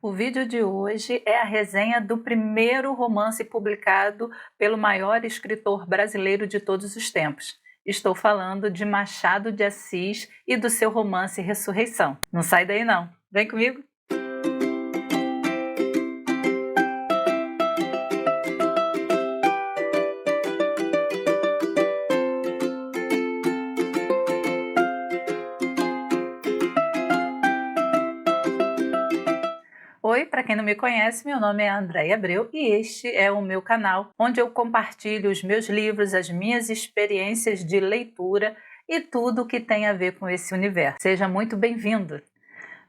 O vídeo de hoje é a resenha do primeiro romance publicado pelo maior escritor brasileiro de todos os tempos. Estou falando de Machado de Assis e do seu romance Ressurreição. Não sai daí não, vem comigo! Oi, para quem não me conhece, meu nome é Andréia Abreu e este é o meu canal, onde eu compartilho os meus livros, as minhas experiências de leitura e tudo o que tem a ver com esse universo. Seja muito bem-vindo!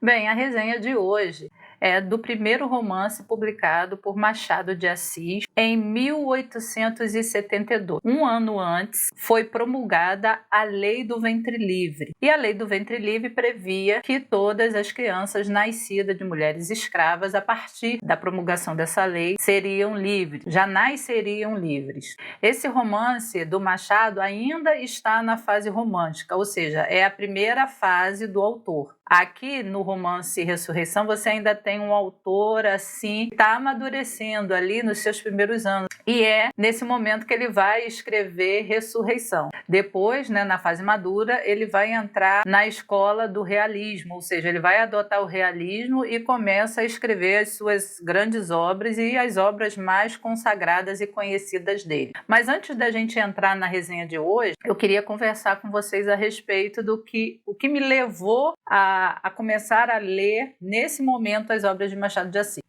Bem, a resenha de hoje é do primeiro romance publicado por Machado de Assis em 1872. Um ano antes foi promulgada a Lei do Ventre Livre. E a Lei do Ventre Livre previa que todas as crianças nascidas de mulheres escravas, a partir da promulgação dessa lei, seriam livres, já nasceriam livres. Esse romance do Machado ainda está na fase romântica, ou seja, é a primeira fase do autor. Aqui no romance Ressurreição você ainda tem um autor assim, que está amadurecendo ali nos seus primeiros anos. E é nesse momento que ele vai escrever Ressurreição. Depois, na fase madura, ele vai entrar na escola do realismo, ou seja, ele vai adotar o realismo e começa a escrever as suas grandes obras e as obras mais consagradas e conhecidas dele. Mas antes da gente entrar na resenha de hoje, eu queria conversar com vocês a respeito do que me levou a começar a ler nesse momento as obras de Machado de Assis.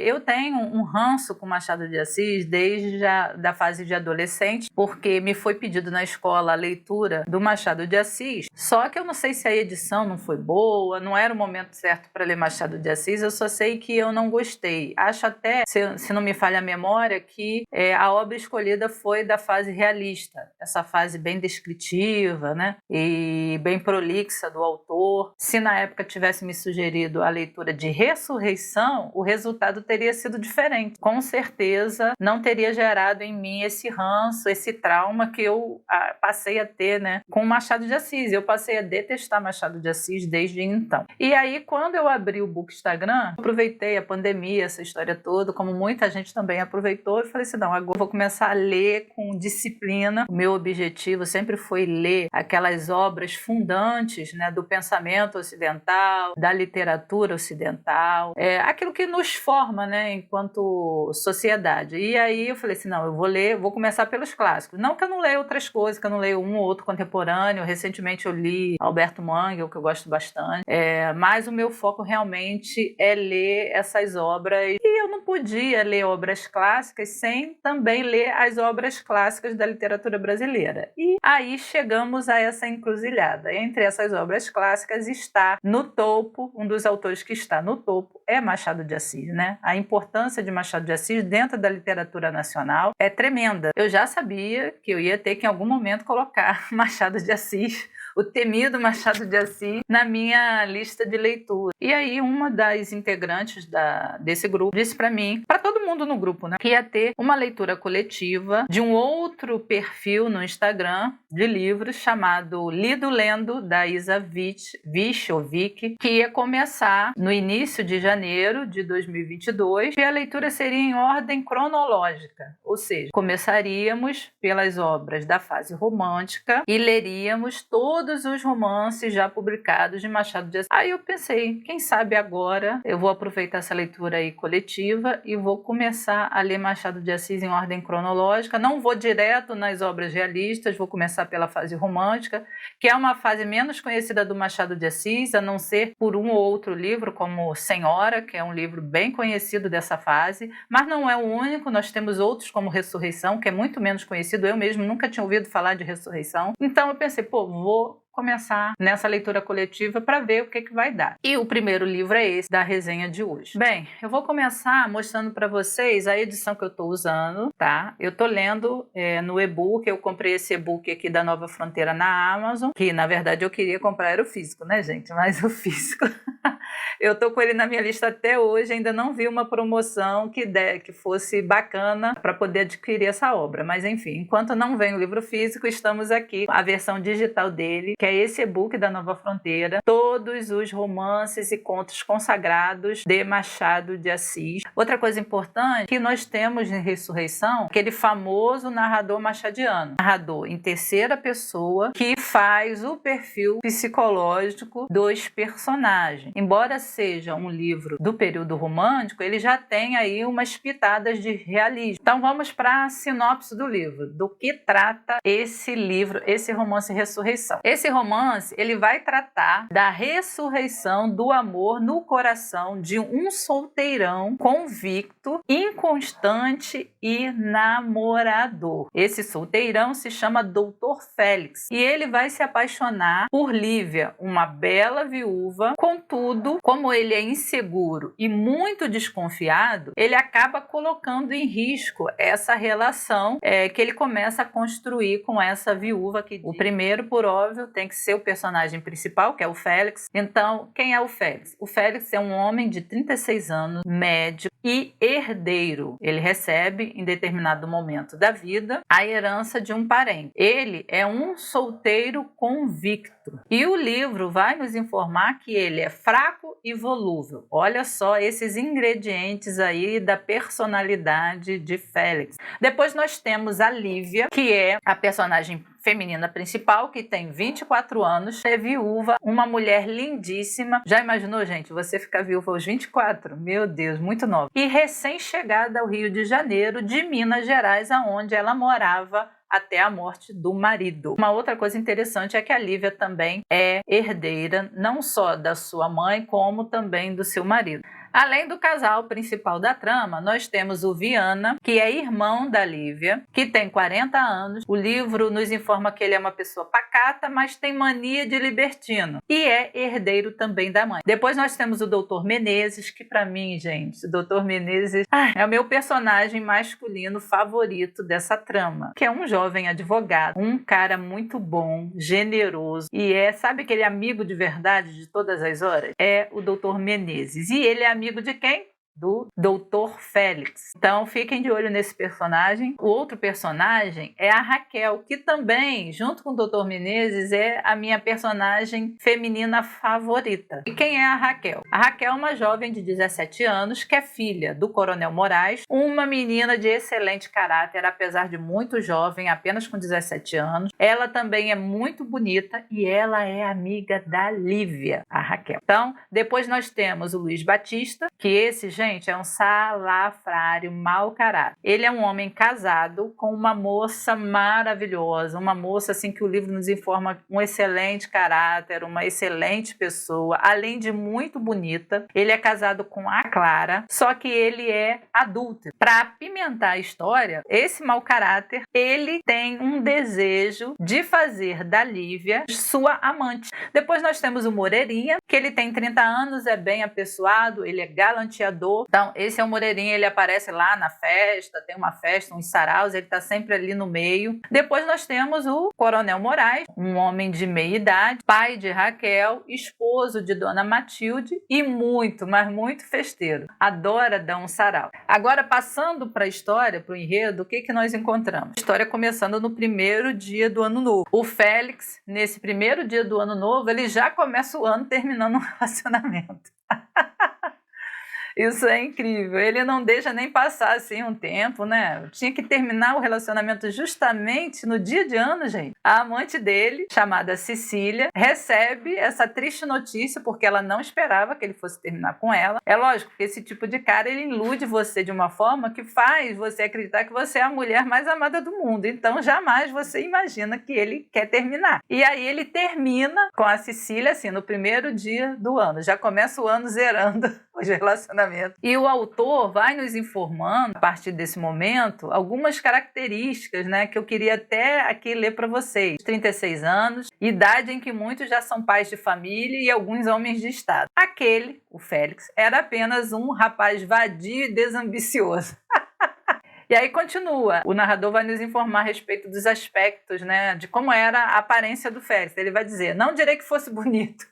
Eu tenho um ranço com Machado de Assis desde da fase de adolescente, porque me foi pedido na escola a leitura do Machado de Assis, só que eu não sei se a edição não foi boa, não era o momento certo para ler Machado de Assis, eu só sei que eu não gostei. Acho até, se não me falha a memória, que a obra escolhida foi da fase realista, essa fase bem descritiva, e bem prolixa do autor. Se na época tivesse me sugerido a leitura de Ressurreição, o resultado teria sido diferente. Com certeza não teria gerado em mim esse ranço, esse trauma que eu passei a ter com Machado de Assis. Eu passei a detestar Machado de Assis desde então. E aí, quando eu abri o Bookstagram, aproveitei a pandemia, essa história toda, como muita gente também aproveitou, e falei assim, não, agora eu vou começar a ler com disciplina. O meu objetivo sempre foi ler aquelas obras fundantes do pensamento ocidental, da literatura ocidental, aquilo que nos forma enquanto sociedade. E aí eu falei assim, não, eu vou começar pelos clássicos. Não que eu não leia outras coisas, que eu não leio um ou outro contemporâneo. Recentemente eu li Alberto Mangel, que eu gosto bastante, mas o meu foco realmente é ler essas obras. E eu não podia ler obras clássicas sem também ler as obras clássicas da literatura brasileira. E aí chegamos a essa encruzilhada. Entre essas obras clássicas está no topo, um dos autores que está no topo é Machado de Assis, A importância de Machado de Assis dentro da literatura nacional é tremenda. Eu já sabia que eu ia ter que em algum momento colocar Machado de Assis, o temido Machado de Assis, na minha lista de leitura. E aí uma das integrantes desse grupo disse para mim, para todo mundo no grupo, que ia ter uma leitura coletiva de um outro perfil no Instagram de livros chamado Lido Lendo, da Isa Vic, que ia começar no início de janeiro de 2022 e a leitura seria em ordem cronológica, ou seja, começaríamos pelas obras da fase romântica e leríamos todos os romances já publicados de Machado de Assis. Aí eu pensei, quem sabe agora eu vou aproveitar essa leitura aí coletiva e vou começar a ler Machado de Assis em ordem cronológica. Não vou direto nas obras realistas, vou começar pela fase romântica, que é uma fase menos conhecida do Machado de Assis, a não ser por um ou outro livro, como Senhora, que é um livro bem conhecido dessa fase, mas não é o único. Nós temos outros como Ressurreição, que é muito menos conhecido. Eu mesmo nunca tinha ouvido falar de Ressurreição. Então eu pensei, vou começar nessa leitura coletiva para ver o que vai dar. E o primeiro livro é esse da resenha de hoje. Bem, eu vou começar mostrando para vocês a edição que eu estou usando, tá? Eu estou lendo no e-book, eu comprei esse e-book aqui da Nova Fronteira na Amazon, que na verdade eu queria comprar era o físico, gente? Mas o físico eu estou com ele na minha lista até hoje, ainda não vi uma promoção que fosse bacana para poder adquirir essa obra. Mas enfim, enquanto não vem o livro físico, estamos aqui com a versão digital dele, que que é esse e-book da Nova Fronteira, todos os romances e contos consagrados de Machado de Assis. Outra coisa importante que nós temos em Ressurreição, aquele famoso narrador machadiano, narrador em terceira pessoa, que faz o perfil psicológico dos personagens. Embora seja um livro do período romântico, ele já tem aí umas pitadas de realismo. Então vamos para a sinopse do livro, do que trata esse livro, esse romance Ressurreição. Esse romance, ele vai tratar da ressurreição do amor no coração de um solteirão convicto, inconstante e namorador. Esse solteirão se chama Dr. Félix e ele vai se apaixonar por Lívia, uma bela viúva. Contudo, como ele é inseguro e muito desconfiado, ele acaba colocando em risco essa relação que ele começa a construir com essa viúva. Que o primeiro, por óbvio, tem que ser o personagem principal, que é o Félix. Então, quem é o Félix? O Félix é um homem de 36 anos, médico e herdeiro. Ele recebe, em determinado momento da vida, a herança de um parente. Ele é um solteiro convicto. E o livro vai nos informar que ele é fraco e volúvel. Olha só esses ingredientes aí da personalidade de Félix. Depois nós temos a Lívia, que é a personagem feminina principal, que tem 24 anos, é viúva, uma mulher lindíssima. Já imaginou, gente, você ficar viúva aos 24? Meu Deus, muito nova. E recém-chegada ao Rio de Janeiro, de Minas Gerais, aonde ela morava até a morte do marido. Uma outra coisa interessante é que a Lívia também é herdeira, não só da sua mãe, como também do seu marido. Além do casal principal da trama, nós temos o Viana, que é irmão da Lívia, que tem 40 anos. O livro nos informa que ele é uma pessoa pacata, mas tem mania de libertino. E é herdeiro também da mãe. Depois nós temos o Dr. Menezes, que para mim, gente, o Dr. Menezes é o meu personagem masculino favorito dessa trama, que é um jovem advogado, um cara muito bom, generoso, e sabe aquele amigo de verdade de todas as horas? É o Dr. Menezes. E ele é amigo de quem? Do Dr. Félix. Então fiquem de olho nesse personagem. O outro personagem é a Raquel, que também, junto com o Dr. Menezes, é a minha personagem feminina favorita. E quem é a Raquel? A Raquel é uma jovem de 17 anos que é filha do Coronel Moraes, uma menina de excelente caráter, apesar de muito jovem, apenas com 17 anos. Ela também é muito bonita e ela é amiga da Lívia, a Raquel. Então, depois nós temos o Luiz Batista, que esse, gente, é um salafrário mau caráter. Ele é um homem casado com uma moça maravilhosa, uma moça assim que o livro nos informa um excelente caráter, uma excelente pessoa, além de muito bonita. Ele é casado com a Clara, só que ele é adúltero. Para apimentar a história, esse mau caráter, ele tem um desejo de fazer da Lívia sua amante. Depois nós temos o Moreirinha, que ele tem 30 anos, é bem apessoado, ele é galanteador. Então, esse é o Moreirinha, ele aparece lá na festa, tem uma festa, uns saraus, ele está sempre ali no meio. Depois nós temos o Coronel Moraes, um homem de meia idade, pai de Raquel, esposo de Dona Matilde e muito, mas muito festeiro. Adora dar um sarau. Agora, passando para a história, para o enredo, o que nós encontramos? A história começando no primeiro dia do ano novo. O Félix, nesse primeiro dia do ano novo, ele já começa o ano terminando um relacionamento. Isso é incrível. Ele não deixa nem passar assim um tempo, né? Tinha que terminar o relacionamento justamente no dia de ano, gente. A amante dele, chamada Cecília, recebe essa triste notícia porque ela não esperava que ele fosse terminar com ela. É lógico que esse tipo de cara, ele ilude você de uma forma que faz você acreditar que você é a mulher mais amada do mundo. Então, jamais você imagina que ele quer terminar. E aí ele termina com a Cecília, assim, no primeiro dia do ano. Já começa o ano zerando os relacionamentos. E o autor vai nos informando, a partir desse momento, algumas características, né, que eu queria até aqui ler para vocês. 36 anos, idade em que muitos já são pais de família e alguns homens de estado. Aquele, o Félix, era apenas um rapaz vadio e desambicioso. E aí continua, o narrador vai nos informar a respeito dos aspectos, né, de como era a aparência do Félix. Ele vai dizer, não direi que fosse bonito,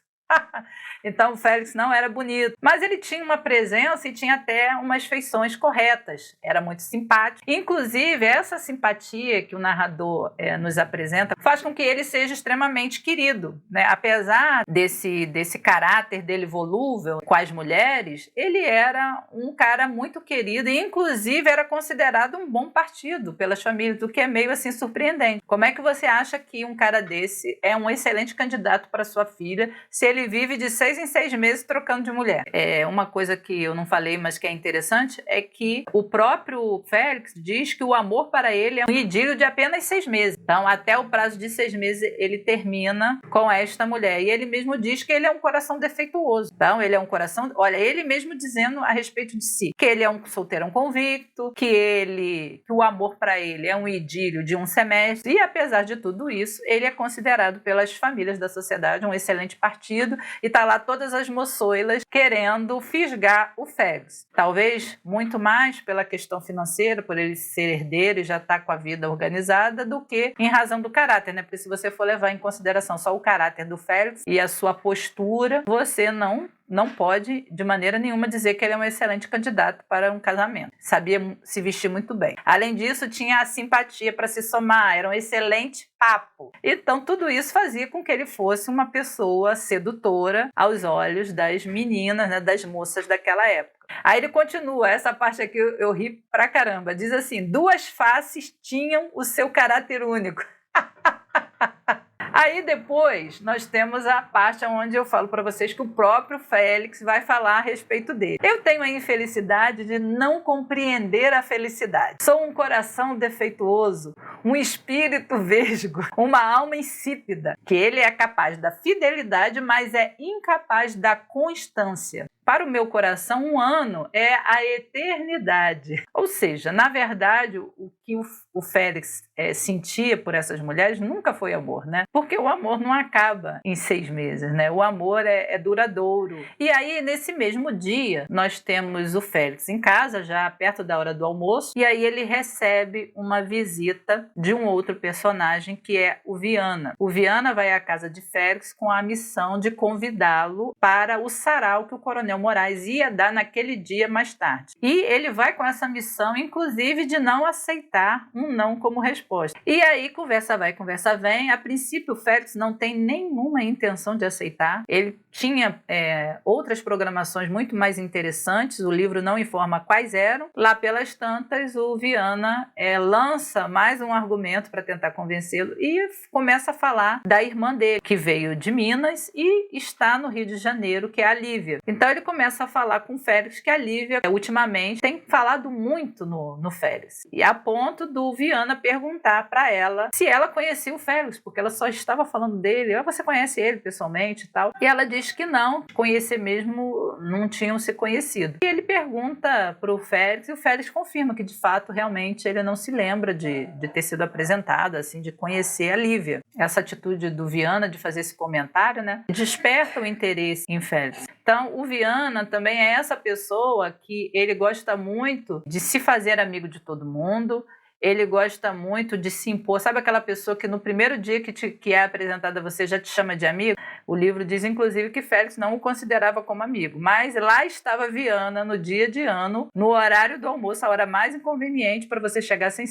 Então o Félix não era bonito, mas ele tinha uma presença e tinha até umas feições corretas, era muito simpático. Inclusive, essa simpatia que o narrador nos apresenta faz com que ele seja extremamente querido, né? Apesar desse caráter dele volúvel com as mulheres, ele era um cara muito querido e inclusive era considerado um bom partido pelas famílias, o que é meio assim surpreendente. Como é que você acha que um cara desse é um excelente candidato para sua filha se ele vive de 6 em 6 meses trocando de mulher? Uma coisa que eu não falei, mas que é interessante, é que o próprio Félix diz que o amor para ele é um idílio de apenas 6 meses. Então, até o prazo de 6 meses, ele termina com esta mulher. E ele mesmo diz que ele é um coração defeituoso. Então, ele é um coração... Olha, ele mesmo dizendo a respeito de si, que ele é um solteirão convicto, que o amor para ele é um idílio de um semestre. E, apesar de tudo isso, ele é considerado pelas famílias da sociedade um excelente partido e tá lá todas as moçoilas querendo fisgar o Félix. Talvez muito mais pela questão financeira, por ele ser herdeiro e já estar com a vida organizada, do que em razão do caráter, né? Porque se você for levar em consideração só o caráter do Félix e a sua postura, você não pode de maneira nenhuma dizer que ele é um excelente candidato para um casamento. Sabia se vestir muito bem. Além disso, tinha a simpatia para se somar, era um excelente papo. Então, tudo isso fazia com que ele fosse uma pessoa sedutora aos olhos das meninas, né, das moças daquela época. Aí ele continua, essa parte aqui eu ri pra caramba. Diz assim: 2 faces tinham o seu caráter único. Aí depois nós temos a parte onde eu falo para vocês que o próprio Félix vai falar a respeito dele. Eu tenho a infelicidade de não compreender a felicidade. Sou um coração defeituoso, um espírito vesgo, uma alma insípida, que ele é capaz da fidelidade, mas é incapaz da constância. Para o meu coração, 1 ano é a eternidade. Ou seja, na verdade, o que o Félix sentia por essas mulheres nunca foi amor, né? Porque o amor não acaba em 6 meses, né? O amor é duradouro. E aí, nesse mesmo dia, nós temos o Félix em casa, já perto da hora do almoço, e aí ele recebe uma visita de um outro personagem, que é o Viana. O Viana vai à casa de Félix com a missão de convidá-lo para o sarau que o Coronel Moraes ia dar naquele dia mais tarde. E ele vai com essa missão, inclusive, de não aceitar um não como resposta. E aí, conversa vai, conversa vem. A princípio, o Félix não tem nenhuma intenção de aceitar. Ele tinha outras programações muito mais interessantes, o livro não informa quais eram. Lá pelas tantas, o Viana lança mais um argumento para tentar convencê-lo e começa a falar da irmã dele, que veio de Minas e está no Rio de Janeiro, que é a Lívia. Então ele começa a falar com o Félix que a Lívia, ultimamente, tem falado muito no Félix. E a ponto do Viana perguntar para ela se ela conhecia o Félix, porque ela só estava falando dele. Você conhece ele pessoalmente e tal? E ela diz que não, conhecer mesmo não tinham se conhecido. E ele pergunta para o Félix e o Félix confirma que, de fato, realmente ele não se lembra de ter sido apresentado, assim, de conhecer a Lívia. Essa atitude do Viana de fazer esse comentário, né, desperta o interesse em Félix. Então, o Viana também é essa pessoa que ele gosta muito de se fazer amigo de todo mundo, ele gosta muito de se impor. Sabe aquela pessoa que no primeiro dia que é apresentada a você já te chama de amigo? O livro diz, inclusive, que Félix não o considerava como amigo. Mas lá estava Viana, no dia de ano, no horário do almoço, a hora mais inconveniente para você chegar sem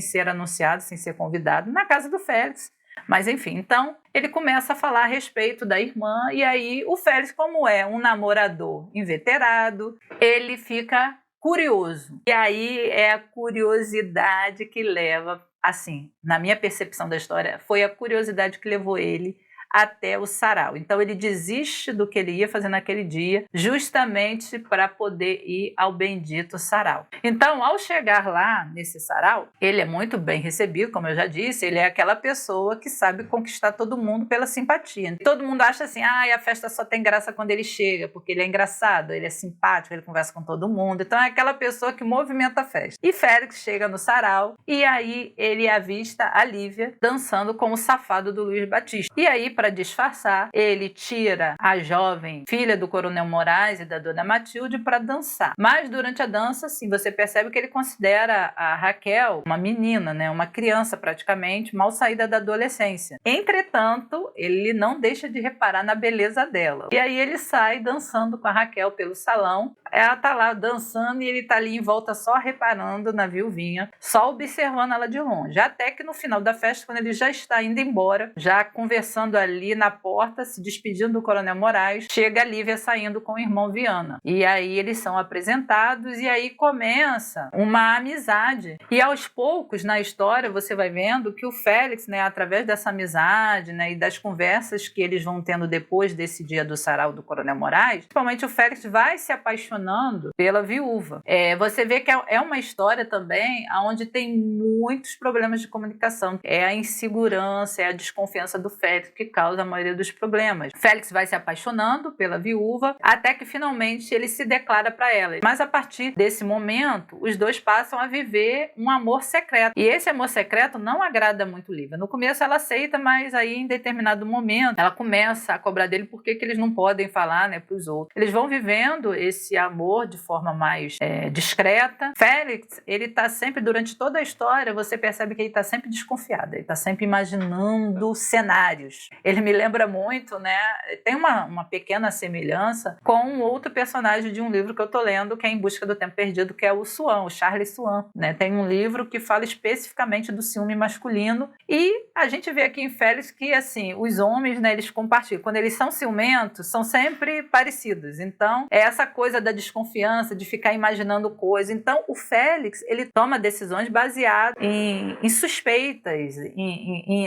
ser anunciado, sem ser convidado, na casa do Félix. Mas enfim, então ele começa a falar a respeito da irmã e aí o Félix, como é um namorador inveterado, ele fica curioso. E aí é a curiosidade que leva, assim, na minha percepção da história, foi a curiosidade que levou ele até o sarau. Então ele desiste do que ele ia fazer naquele dia, justamente para poder ir ao bendito sarau. Então, ao chegar lá nesse sarau, ele é muito bem recebido, como eu já disse, ele é aquela pessoa que sabe conquistar todo mundo pela simpatia. Todo mundo acha assim, a festa só tem graça quando ele chega, porque ele é engraçado, ele é simpático, ele conversa com todo mundo. Então é aquela pessoa que movimenta a festa. E Félix chega no sarau e aí ele avista a Lívia dançando com o safado do Luiz Batista. E aí, para disfarçar, ele tira a jovem filha do Coronel Moraes e da Dona Matilde para dançar. Mas durante a dança, sim, você percebe que ele considera a Raquel uma menina, né, uma criança praticamente, mal saída da adolescência. Entretanto, ele não deixa de reparar na beleza dela. E aí ele sai dançando com a Raquel pelo salão. Ela tá lá dançando e ele tá ali em volta só reparando na viuvinha, só observando ela de longe. Até que no final da festa, quando ele já está indo embora, já conversando ali na porta, se despedindo do Coronel Moraes, chega a Lívia saindo com o irmão Viana. E aí eles são apresentados e aí começa uma amizade. E aos poucos na história você vai vendo que o Félix, né, através dessa amizade, né, e das conversas que eles vão tendo depois desse dia do sarau do Coronel Moraes, principalmente o Félix vai se apaixonando pela viúva. Você vê que é uma história também onde tem muitos problemas de comunicação. É a insegurança, é a desconfiança do Félix que causa a maioria dos problemas. Félix vai se apaixonando pela viúva até que finalmente ele se declara para ela. Mas a partir desse momento, os dois passam a viver um amor secreto. E esse amor secreto não agrada muito Lívia. No começo ela aceita, mas aí em determinado momento ela começa a cobrar dele por que eles não podem falar, né, para os outros. Eles vão vivendo esse amor de forma mais discreta. Félix, ele tá sempre, durante toda a história, você percebe que ele tá sempre desconfiado, ele tá sempre imaginando cenários. Ele me lembra muito, né, tem uma pequena semelhança com um outro personagem de um livro que eu tô lendo, que é Em Busca do Tempo Perdido, que é o Swan, o Charles Swan, né? Tem um livro que fala especificamente do ciúme masculino e a gente vê aqui em Félix que, assim, os homens, né, eles compartilham. Quando eles são ciumentos, são sempre parecidos. Então, é essa coisa da desconfiança, de ficar imaginando coisas. Então, o Félix, ele toma decisões baseadas em suspeitas,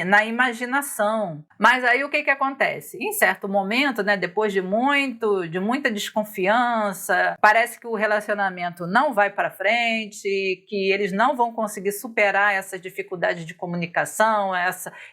na imaginação. Mas aí o que acontece? Em certo momento, né, depois de muita desconfiança, parece que o relacionamento não vai para frente, que eles não vão conseguir superar essas dificuldades de comunicação,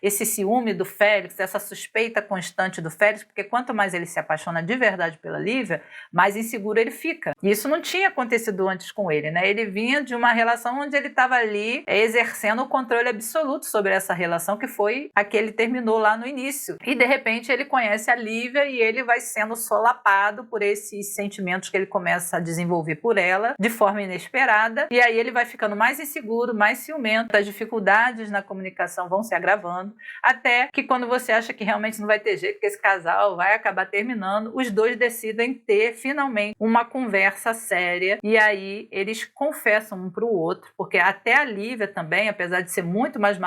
esse ciúme do Félix, essa suspeita constante do Félix, porque quanto mais ele se apaixona de verdade pela Lívia, mais inseguro ele fica. E isso não tinha acontecido antes com ele, né? Ele vinha de uma relação onde ele estava ali exercendo o controle absoluto sobre essa relação, que foi a que ele terminou lá no início. E de repente ele conhece a Lívia e ele vai sendo solapado por esses sentimentos que ele começa a desenvolver por ela de forma inesperada. E aí ele vai ficando mais inseguro, mais ciumento, as dificuldades na comunicação vão se agravando, até que quando você acha que realmente não vai ter jeito, que esse casal vai acabar terminando, os dois decidem ter finalmente uma conversa séria e aí eles confessam um para o outro, porque até a Lívia também, apesar de ser muito mais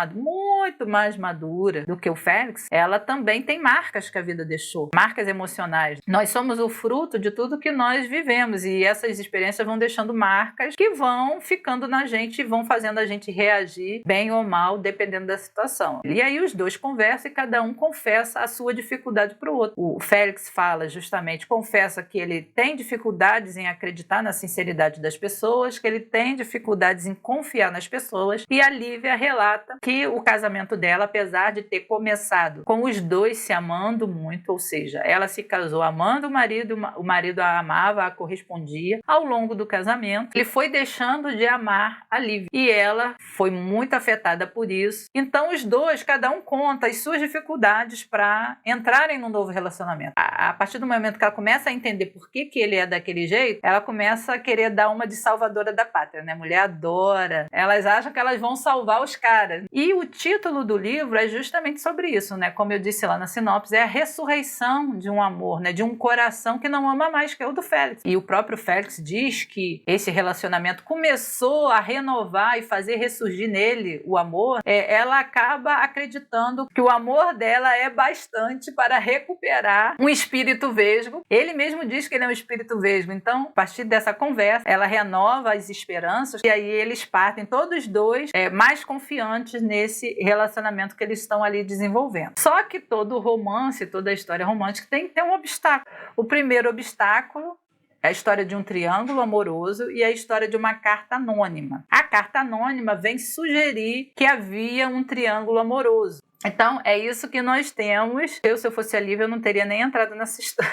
madura do que o Félix, ela também tem marcas que a vida deixou, marcas emocionais. Nós somos o fruto de tudo que nós vivemos e essas experiências vão deixando marcas que vão ficando na gente e vão fazendo a gente reagir bem ou mal, dependendo da situação. E aí os dois conversam e cada um confessa a sua dificuldade para o outro. O Félix fala justamente, confessa que ele tem dificuldades em acreditar na sinceridade das pessoas, que ele tem dificuldades em confiar nas pessoas, e a Lívia relata que o casamento dela, apesar de ter começado com os dois se amando muito, ou seja, ela se casou amando o marido a amava, a correspondia, ao longo do casamento, ele foi deixando de amar a Lívia, e ela foi muito afetada por isso. Então os dois, cada um conta as suas dificuldades para entrarem num novo relacionamento. A partir do momento que ela começa a entender por que ele é daquele jeito, ela começa a querer dar uma de salvadora da pátria, né? Mulher adora, elas acham que elas vão salvar os caras. E o título do livro é justamente sobre isso, né? Como eu disse lá na sinopse, é a ressurreição de um amor, né? De um coração que não ama mais, que é o do Félix. E o próprio Félix diz que esse relacionamento começou a renovar e fazer ressurgir nele o amor. Ela acaba acreditando que o amor dela é bastante para recuperar um espírito vesgo. Ele mesmo diz que ele é um espírito vesgo. Então, a partir dessa conversa, ela renova as esperanças e aí eles partem todos dois mais confiantes nesse relacionamento que eles estão ali desenvolvendo. Só que todo romance, toda história romântica tem que ter um obstáculo. O primeiro obstáculo é a história de um triângulo amoroso e a história de uma carta anônima. A carta anônima vem sugerir que havia um triângulo amoroso. Então, é isso que nós temos. Se eu fosse a Lívia, eu não teria nem entrado nessa história.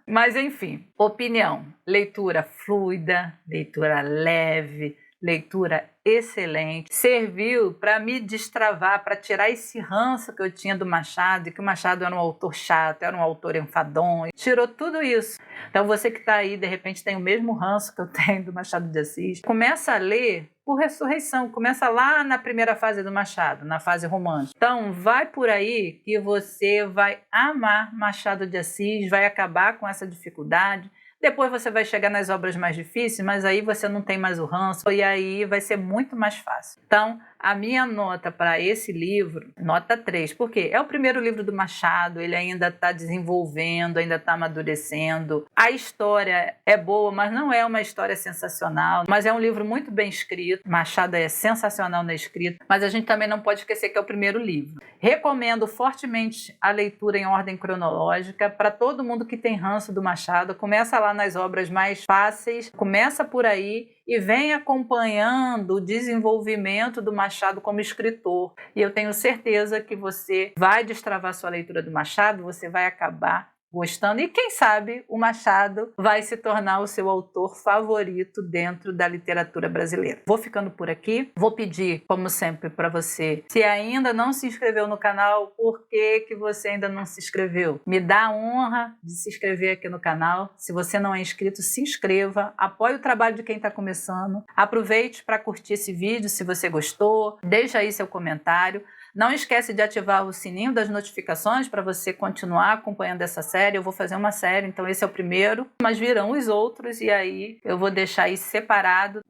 Mas, enfim, opinião. Leitura fluida, leitura leve, Leitura excelente, serviu para me destravar, para tirar esse ranço que eu tinha do Machado, e que o Machado era um autor chato, era um autor enfadonho, tirou tudo isso. Então você que está aí, de repente tem o mesmo ranço que eu tenho do Machado de Assis, começa a ler por ressurreição, começa lá na primeira fase do Machado, na fase romântica. Então vai por aí que você vai amar Machado de Assis, vai acabar com essa dificuldade. Depois você vai chegar nas obras mais difíceis, mas aí você não tem mais o ranço e aí vai ser muito mais fácil. Então, a minha nota para esse livro, nota 3, porque é o primeiro livro do Machado, ele ainda está desenvolvendo, ainda está amadurecendo. A história é boa, mas não é uma história sensacional, mas é um livro muito bem escrito. Machado é sensacional na escrita, mas a gente também não pode esquecer que é o primeiro livro. Recomendo fortemente a leitura em ordem cronológica para todo mundo que tem ranço do Machado. Começa lá nas obras mais fáceis, começa por aí e vem acompanhando o desenvolvimento do Machado como escritor. E eu tenho certeza que você vai destravar sua leitura do Machado, você vai acabar gostando, e quem sabe o Machado vai se tornar o seu autor favorito dentro da literatura brasileira. Vou ficando por aqui, vou pedir, como sempre, para você, se ainda não se inscreveu no canal, por que você ainda não se inscreveu? Me dá a honra de se inscrever aqui no canal. Se você não é inscrito, se inscreva, apoie o trabalho de quem está começando, aproveite para curtir esse vídeo se você gostou, deixa aí seu comentário. Não esquece de ativar o sininho das notificações para você continuar acompanhando essa série. Eu vou fazer uma série, então esse é o primeiro, mas virão os outros e aí eu vou deixar isso separado.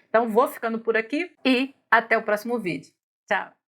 Então vou ficando por aqui e até o próximo vídeo. Tchau!